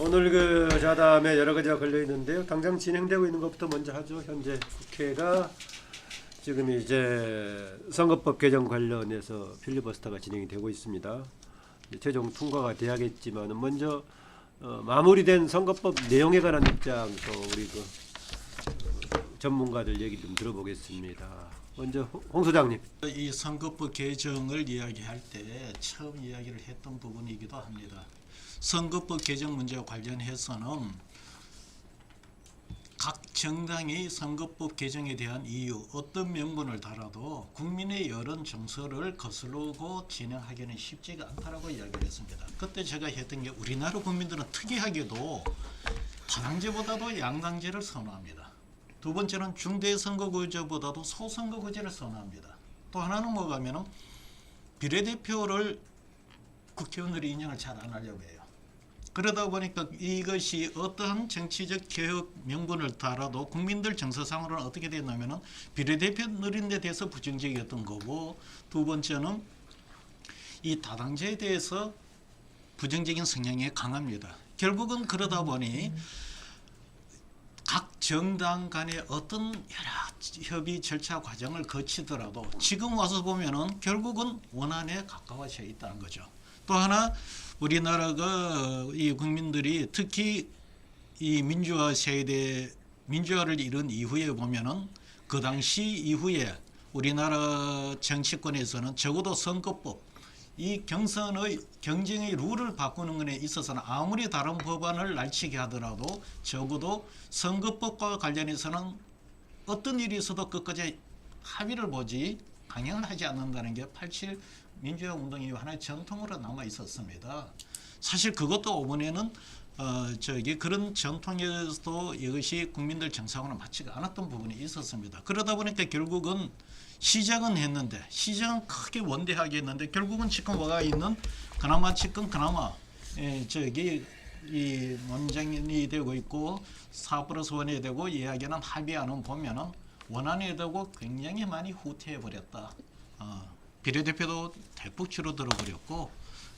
오늘 그 자담에 여러 가지가 걸려 있는데요. 당장 진행되고 있는 것부터 먼저 하죠. 현재 국회가 지금 이제 선거법 개정 관련해서 필리버스터가 진행이 되고 있습니다. 최종 통과가 돼야겠지만 먼저 마무리된 선거법 내용에 관한 입장 또 우리 그 전문가들 얘기 좀 들어보겠습니다. 먼저 홍 소장님. 이 선거법 개정을 이야기할 때 처음 이야기를 했던 부분이기도 합니다. 선거법 개정 문제와 관련해서는 각 정당이 선거법 개정에 대한 이유, 어떤 명분을 달아도 국민의 여론 정서를 거스르고 진행하기는 쉽지가 않다라고 이야기를 했습니다. 그때 제가 했던 게 우리나라 국민들은 특이하게도 다당제보다도 양당제를 선호합니다. 두 번째는 중대선거구제보다도 소선거구제를 선호합니다. 또 하나는 뭐가 하면은 비례대표를 국회의원들이 인정을 잘 안 하려고 해요. 그러다 보니까 이것이 어떠한 정치적 개혁 명분을 달아도 국민들 정서상으로는 어떻게 됐냐면은 비례대표 늘린 데 대해서 부정적이었던 거고, 두 번째는 이 다당제에 대해서 부정적인 성향이 강합니다. 결국은 그러다 보니 각 정당 간의 어떤 여러 협의 절차 과정을 거치더라도 지금 와서 보면은 결국은 원안에 가까워져 있다는 거죠. 또 하나 우리나라가 이 국민들이 특히 이 민주화 세대 민주화를 이룬 이후에 보면은 그 당시 이후에 우리나라 정치권에서는 적어도 선거법 이 경선의 경쟁의 룰을 바꾸는 것에 있어서는 아무리 다른 법안을 날치게 하더라도 적어도 선거법과 관련해서는 어떤 일이 있어도 끝까지 합의를 보지 강행을 하지 않는다는 게 87 민주화 운동이 하나의 전통으로 남아 있었습니다. 사실 그것도 이번에는 그런 전통에서도 이것이 국민들 정상으로 맞지가 않았던 부분이 있었습니다. 그러다 보니까 결국은 시작은 했는데 시작은 크게 원대하게 했는데 결국은 지금 와가 있는 그나마 이 논쟁이 되고 있고 4+1이 되고 이야기는 합의안은 보면은 원안이 되고 굉장히 많이 후퇴해 버렸다. 비례대표도 대폭 줄어들어 버렸고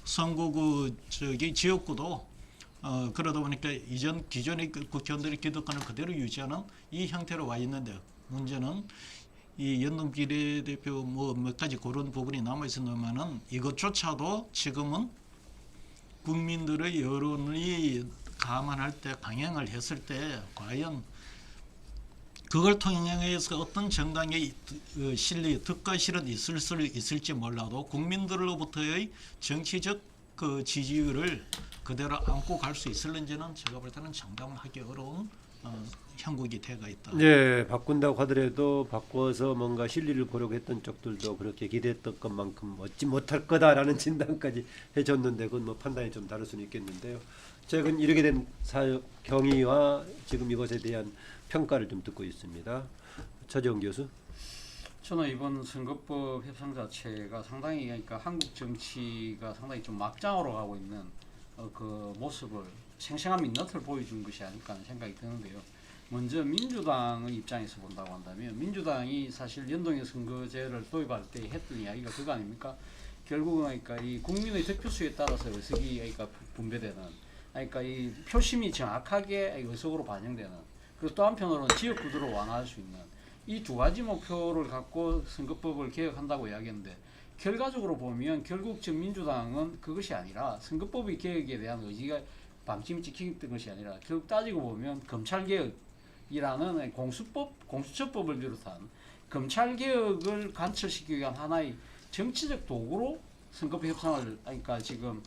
선거구 지역구도 그러다 보니까 이전 기존의 국회의원들의 기득권을 그대로 유지하는 이 형태로 와 있는데 문제는 이 연동 비례대표 몇 가지 그런 부분이 남아 있었냐면은 이것조차도 지금은 국민들의 여론이 감안할 때 강행을 했을 때 과연 그걸 통해서 어떤 정당의 실리, 득과 실은 있을 수 있을지 몰라도 국민들로부터의 정치적 그 지지율을 그대로 안고 갈 수 있을는지는 제가 볼 때는 장담을 하기 어려운 형국이 돼가 있다. 네, 바꾼다고 하더라도 바꿔서 뭔가 실리를 보려고 했던 쪽들도 그렇게 기대했던 것만큼 얻지 못할 거다라는 진단까지 해줬는데 그건 뭐 판단이 좀 다를 수는 있겠는데요. 최근 이렇게 된 경위와 지금 이것에 대한 평가를 좀 듣고 있습니다. 차재원 교수. 저는 이번 선거법 협상 자체가 상당히 그러니까 한국 정치가 상당히 좀 막장으로 가고 있는 그 모습을 생생한 민낯을 보여준 것이 아닐까 하는 생각이 드는데요. 먼저 민주당의 입장에서 본다고 한다면 민주당이 사실 연동형 선거제를 도입할 때 했던 이야기가 그거 아닙니까? 결국은 그러니까 이 국민의 득표수에 따라서 의석이 그러니까 분배되는, 그러니까 이 표심이 정확하게 의석으로 반영되는, 그리고 또 한편으로는 지역구도를 완화할 수 있는 이 두 가지 목표를 갖고 선거법을 개혁한다고 이야기했는데 결과적으로 보면 결국 지금 민주당은 그것이 아니라 선거법의 개혁에 대한 의지가 방침이 찍혔던 것이 아니라 결국 따지고 보면 검찰개혁이라는 공수처법을 비롯한 검찰개혁을 관철시키기 위한 하나의 정치적 도구로 선거법 협상을 그러니까 지금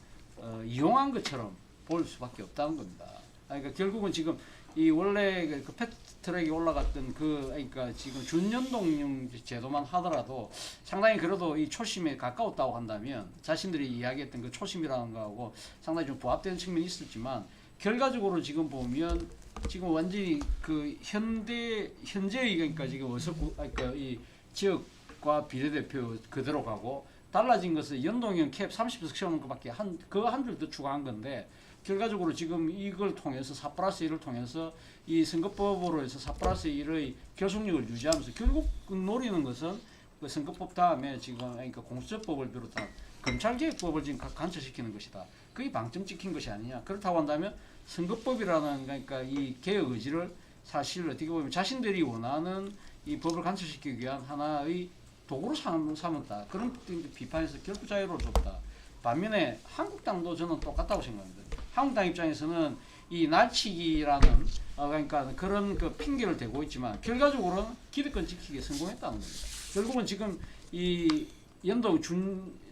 이용한 것처럼 볼 수밖에 없다는 겁니다. 그러니까 결국은 지금 이 원래 그 패스트트랙에 올라갔던 그러니까 지금 준연동형 제도만 하더라도 상당히 그래도 이 초심에 가까웠다고 한다면 자신들이 이야기했던 그 초심이라는 거하고 상당히 좀 부합되는 측면이 있었지만 결과적으로 지금 보면 지금 완전히 그 현재의 그러니까 지금 그러니까 이 지역과 비례대표 그대로 가고 달라진 것은 연동형 캡 30석 세우는 것밖에 한 줄 더 추가한 건데 결과적으로 지금 이걸 통해서 4+1을 통해서 이 선거법으로 해서 4+1의 결속력을 유지하면서 결국 노리는 것은 그 선거법 다음에 지금 그러니까 공수처법을 비롯한 검찰개혁법을 지금 관철시키는 것이다. 그게 방점 찍힌 것이 아니냐. 그렇다고 한다면 선거법이라는 그러니까 이 개혁 의지를 사실 어떻게 보면 자신들이 원하는 이 법을 간수시키기 위한 하나의 도구로 삼았다. 그런 비판에서 결국 자유를 줬다. 반면에 한국당도 저는 똑같다고 생각합니다. 한국당 입장에서는 이 날치기라는 그러니까 그런 그 핑계를 대고 있지만 결과적으로는 기득권 지키기에 성공했다는 겁니다. 결국은 지금 이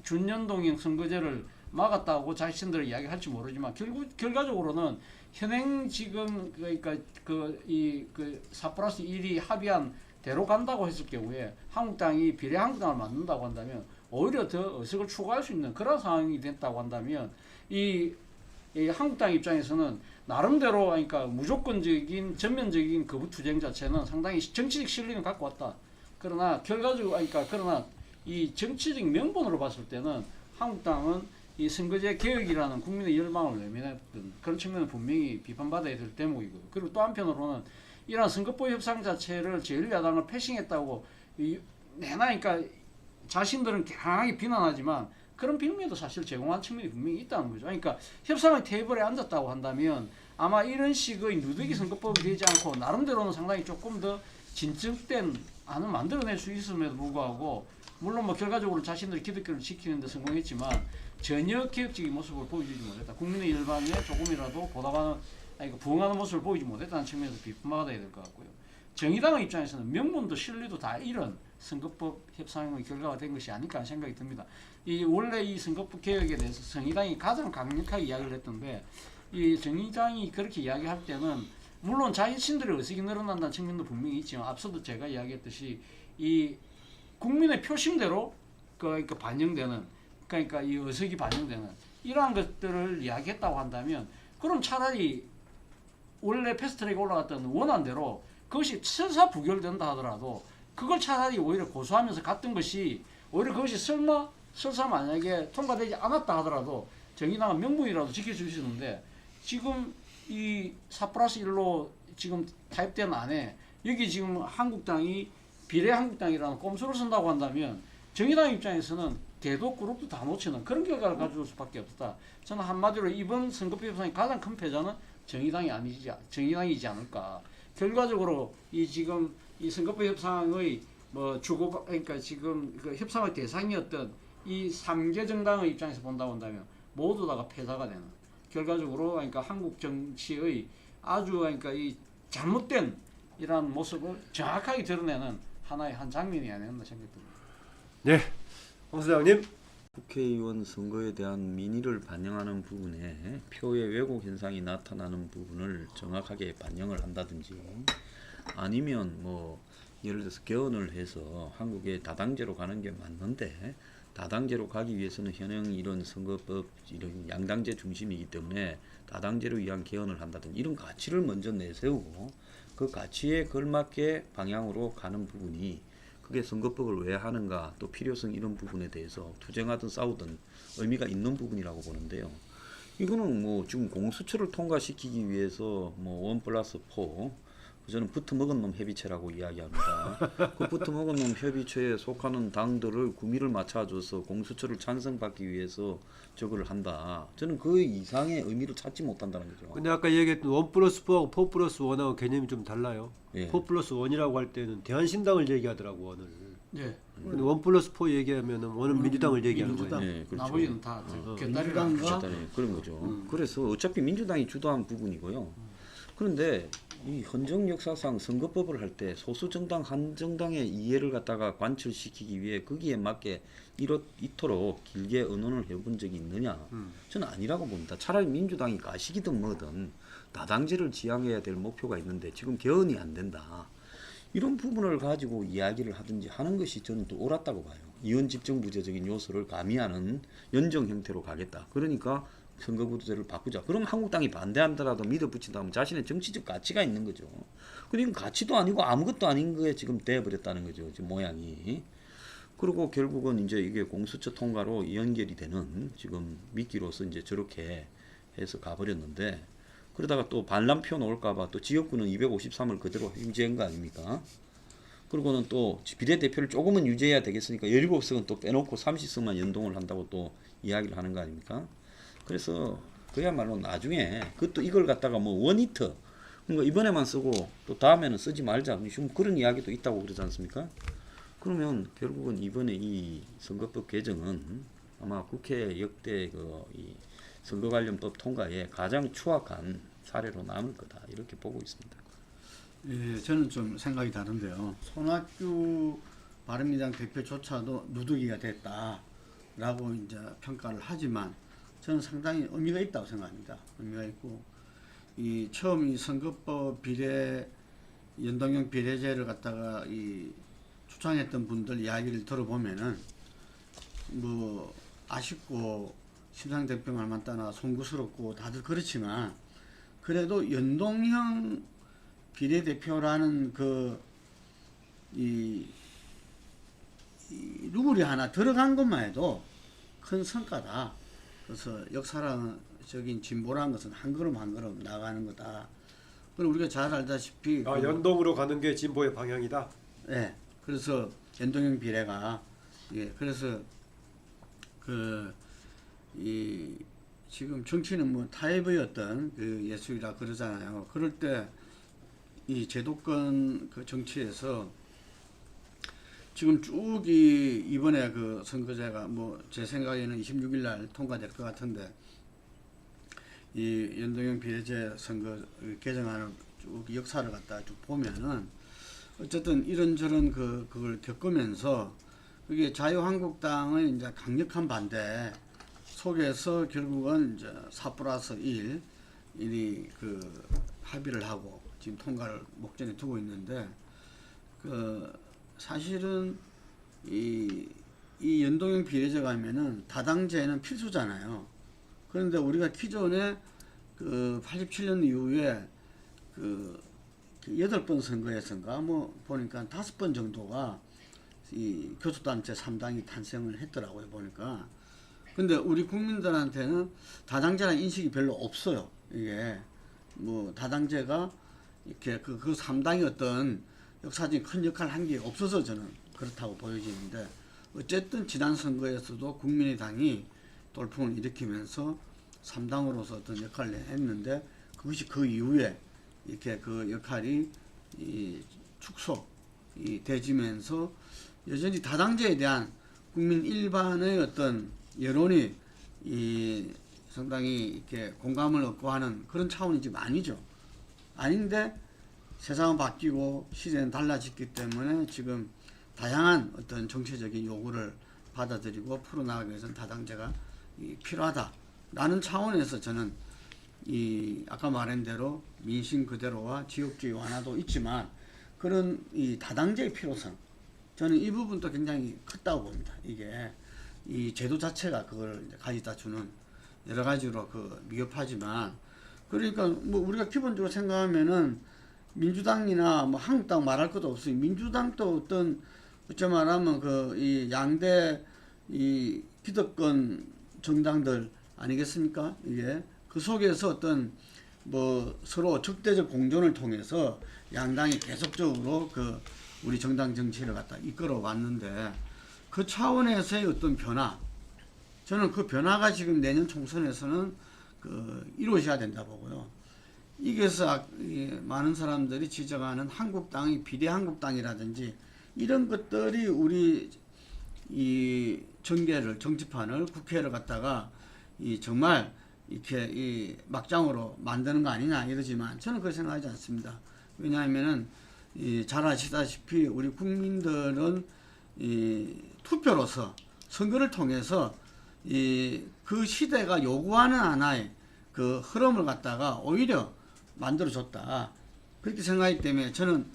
준연동형 선거제를 막았다고 자신들이 이야기할지 모르지만 결과적으로는 현행 지금 그러니까 그 4+1이 합의한 대로 간다고 했을 경우에 한국당이 비례 한국당을 만든다고 한다면 오히려 더 어색을 추구할 수 있는 그런 상황이 됐다고 한다면 이 한국당 입장에서는 나름대로 그러니까 무조건적인 전면적인 거부 투쟁 자체는 상당히 정치적 실리는 갖고 왔다. 그러나 결과적으로 그러나 이 정치적 명분으로 봤을 때는 한국당은 이 선거제 개혁이라는 국민의 열망을 외면했던 그런 측면은 분명히 비판받아야 될 대목이고, 그리고 또 한편으로는 이러한 선거법 협상 자체를 제1야당을 패싱했다고 내나니까 자신들은 강하게 비난하지만 그런 빌미도 사실 제공한 측면이 분명히 있다는 거죠. 그러니까 협상의 테이블에 앉았다고 한다면 아마 이런 식의 누더기 선거법이 되지 않고 나름대로는 상당히 조금 더 진정된 안을 만들어낼 수 있음에도 불구하고, 물론 뭐 결과적으로 자신들의 기득권을 지키는 데 성공했지만 전혀 개혁적인 모습을 보여주지 못했다. 국민의 열망에 조금이라도 보답하는 부응하는 모습을 보이지 못했다는 측면에서 비판받아야 될 것 같고요. 정의당의 입장에서는 명분도 실리도 다 잃은 선거법 협상의 결과가 된 것이 아닐까 하는 생각이 듭니다. 원래 이 선거법 개혁에 대해서 정의당이 가장 강력하게 이야기를 했던데, 이 정의당이 그렇게 이야기할 때는 물론 자신들의 의식이 늘어난다는 측면도 분명히 있지만 앞서도 제가 이야기했듯이 이 국민의 표심대로 그러니까 반영되는, 그러니까 이 의식이 반영되는 이러한 것들을 이야기했다고 한다면, 그럼 차라리 원래 패스트트랙에 올라갔던 원안대로 그것이 설사 부결된다 하더라도 그걸 차라리 오히려 고수하면서 갔던 것이, 오히려 그것이 설사 만약에 통과되지 않았다 하더라도 정의당은 명분이라도 지켜줄 수 있는데, 지금 이 4+1로 지금 타입된 안에 여기 지금 한국당이 비례 한국당이라는 꼼수를 쓴다고 한다면 정의당 입장에서는 개도 그룹도 다 놓치는 그런 결과를 가져올 수밖에 없다. 저는 한마디로 이번 선거법 협상의 가장 큰 패자는 정의당이지 않을까. 결과적으로 이 지금 이 선거법 협상의 그러니까 지금 그 협상의 대상이었던 이 3개 정당의 입장에서 본다고 한다면 모두 다가 패자가 되는, 결과적으로 그러니까 한국 정치의 아주 그러니까 이 잘못된 이러한 모습을 정확하게 드러내는 하나의 한 장면이 아니었나 생각됩니다. 네, 홍 소장님. 국회의원 선거에 대한 민의를 반영하는 부분에 표의 왜곡 현상이 나타나는 부분을 정확하게 반영을 한다든지, 아니면 뭐 예를 들어서 개헌을 해서 한국의 다당제로 가는 게 맞는데 다당제로 가기 위해서는 현행 이런 선거법 이런 양당제 중심이기 때문에 다당제로 위한 개헌을 한다든지 이런 가치를 먼저 내세우고 그 가치에 걸맞게 방향으로 가는 부분이, 그게 선거법을 왜 하는가, 또 필요성 이런 부분에 대해서 투쟁하든 싸우든 의미가 있는 부분이라고 보는데요. 이거는 뭐 지금 공수처를 통과시키기 위해서 뭐 1+4, 저는 붙어먹은 놈 협의체라고 이야기합니다. 그 붙어먹은 놈 협의체에 속하는 당들을 구미를 맞춰줘서 공수처를 찬성받기 위해서 저거를 한다. 저는 그 이상의 의미를 찾지 못한다는 거죠. 근데 아까 얘기했던 1+4하고 4+1하고 개념이 좀 달라요. 예. 4+1이라고 할 때는 대한신당을 얘기하더라고, 원을. 네. 근데 1+4 얘기하면은 원은 민주당을 얘기하는 민주당. 거예요. 예, 그렇죠. 나머지는 다 곁다리를 민주당이 그런 거죠. 그래서 어차피 민주당이 주도한 부분이고요. 그런데 이 헌정 역사상 선거법을 할 때 소수 정당 한 정당의 이해를 갖다가 관철시키기 위해 거기에 맞게 이토록 길게 의논을 해본 적이 있느냐? 저는 아니라고 봅니다. 차라리 민주당이 가식이든 뭐든 다당제를 지향해야 될 목표가 있는데 지금 개헌이 안 된다. 이런 부분을 가지고 이야기를 하든지 하는 것이 저는 또 옳았다고 봐요. 이원 집정부제적인 요소를 가미하는 연정 형태로 가겠다. 그러니까 선거구제를 바꾸자. 그럼 한국당이 반대한다라도 믿어붙인다면 자신의 정치적 가치가 있는 거죠. 근데 이건 가치도 아니고 아무것도 아닌 거에 지금 돼버렸다는 거죠. 지금 모양이. 그리고 결국은 이제 이게 공수처 통과로 연결이 되는, 지금 미끼로서 이제 저렇게 해서 가버렸는데, 그러다가 또 반란표 나올까봐 또 지역구는 253을 그대로 유지한 거 아닙니까? 그리고는 또 비례대표를 조금은 유지해야 되겠으니까 17석은 또 빼놓고 30석만 연동을 한다고 또 이야기를 하는 거 아닙니까? 그래서 그야말로 나중에 그것도 이걸 갖다가 뭐 원히트 그러니까 이번에만 쓰고 또 다음에는 쓰지 말자 지금 그런 이야기도 있다고 그러지 않습니까? 그러면 결국은 이번에 이 선거법 개정은 아마 국회 역대 이 선거 관련법 통과에 가장 추악한 사례로 남을 거다 이렇게 보고 있습니다. 예, 저는 좀 생각이 다른데요. 손학규 바른미래당 대표조차도 누더기가 됐다라고 이제 평가를 하지만 저는 상당히 의미가 있다고 생각합니다. 의미가 있고 이 처음 이 선거법 연동형 비례제를 갖다가 이 주장했던 분들 이야기를 들어보면은 뭐 아쉽고 심상 대표 말만 따나 송구스럽고 다들 그렇지만 그래도 연동형 비례대표라는 이 루물이 하나 들어간 것만 해도 큰 성과다. 그래서 역사적인 진보라는 것은 한 걸음 한 걸음 나가는 거다. 그리고 우리가 잘 알다시피 연동으로 가는 게 진보의 방향이다. 네. 그래서 연동형 비례가 그래서 지금 정치는 뭐 타협의 어떤 예술이라 그러잖아요. 그럴 때 이 제도권 정치에서 지금 쭉 이번에 선거제가 뭐 제 생각에는 26일 날 통과될 것 같은데 이 연동형 비례제 선거 개정안을 쭉 역사를 갖다 쭉 보면은 어쨌든 이런저런 그걸 겪으면서 그게 자유한국당의 이제 강력한 반대 속에서 결국은 이제 4+1 이 합의를 하고 지금 통과를 목전에 두고 있는데 사실은 이 연동형 비례제가 하면은 다당제는 필수잖아요. 그런데 우리가 기존에 87년 이후에 8번 선거에선가 뭐 보니까 5번 정도가 이 교섭단체 3당이 탄생을 했더라고요, 보니까. 근데 우리 국민들한테는 다당제라는 인식이 별로 없어요. 이게 뭐 다당제가 이렇게 그 3당이 어떤 역사적인 큰 역할을 한 게 없어서 저는 그렇다고 보여지는데 어쨌든 지난 선거에서도 국민의당이 돌풍을 일으키면서 3당으로서 어떤 역할을 했는데 그것이 그 이후에 이렇게 그 역할이 되지면서 여전히 다당제에 대한 국민 일반의 어떤 여론이 상당히 이렇게 공감을 얻고 하는 그런 차원이 지금 아니죠. 아닌데 세상은 바뀌고 시대는 달라졌기 때문에 지금 다양한 어떤 정치적인 요구를 받아들이고 풀어나가기 위해서는 다당제가 필요하다라는 차원에서 저는 아까 말한 대로 민심 그대로와 지역주의 완화도 있지만 그런 이 다당제의 필요성 저는 이 부분도 굉장히 컸다고 봅니다. 이게 이 제도 자체가 그걸 가져다 주는 여러 가지로 미흡하지만 그러니까 뭐 우리가 기본적으로 생각하면은 민주당이나 뭐 한국당 말할 것도 없어요. 민주당도 어쩌 말하면 이 양대 이 기득권 정당들 아니겠습니까? 이게 그 속에서 어떤 뭐 서로 적대적 공존을 통해서 양당이 계속적으로 우리 정당 정치를 갖다 이끌어 왔는데 그 차원에서의 어떤 변화 저는 그 변화가 지금 내년 총선에서는 이루어져야 된다 보고요. 이게서 많은 사람들이 지적하는 한국당이 비례한국당이라든지 이런 것들이 우리 이 정치판을 국회를 갖다가 정말 이렇게 막장으로 만드는 거 아니냐 이러지만 저는 그렇게 생각하지 않습니다. 왜냐하면은 잘 아시다시피 우리 국민들은 투표로서 선거를 통해서 그 시대가 요구하는 하나의 흐름을 갖다가 오히려 만들어줬다. 그렇게 생각하기 때문에 저는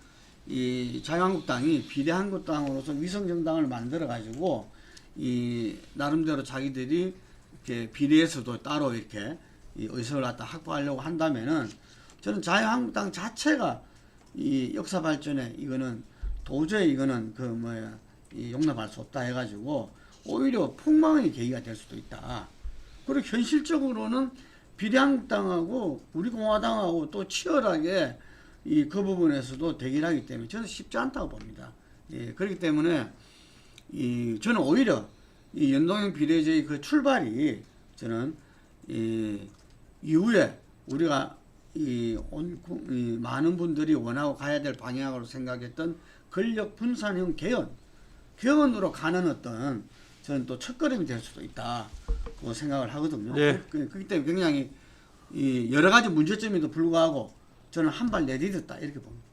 자유한국당이 비례한국당으로서 위성정당을 만들어가지고 나름대로 자기들이 이렇게 비례에서도 따로 이렇게 의석을 갖다 확보하려고 한다면은 저는 자유한국당 자체가 역사 발전에 이거는 도저히 이거는 용납할 수 없다 해가지고 오히려 폭망의 계기가 될 수도 있다. 그리고 현실적으로는 비례한국당하고 우리 공화당하고 또 치열하게 그 부분에서도 대결을 하기 때문에 저는 쉽지 않다고 봅니다. 그렇기 때문에 저는 오히려 이 연동형 비례제의 출발이 저는 이후에 우리가 이 많은 분들이 원하고 가야 될 방향으로 생각했던 권력 분산형 개헌으로 가는 어떤 저는 또 첫걸음이 될 수도 있다고 생각을 하거든요. 네. 그렇기 때문에 굉장히 이 여러 가지 문제점에도 불구하고 저는 한 발 내디뎠다 이렇게 봅니다.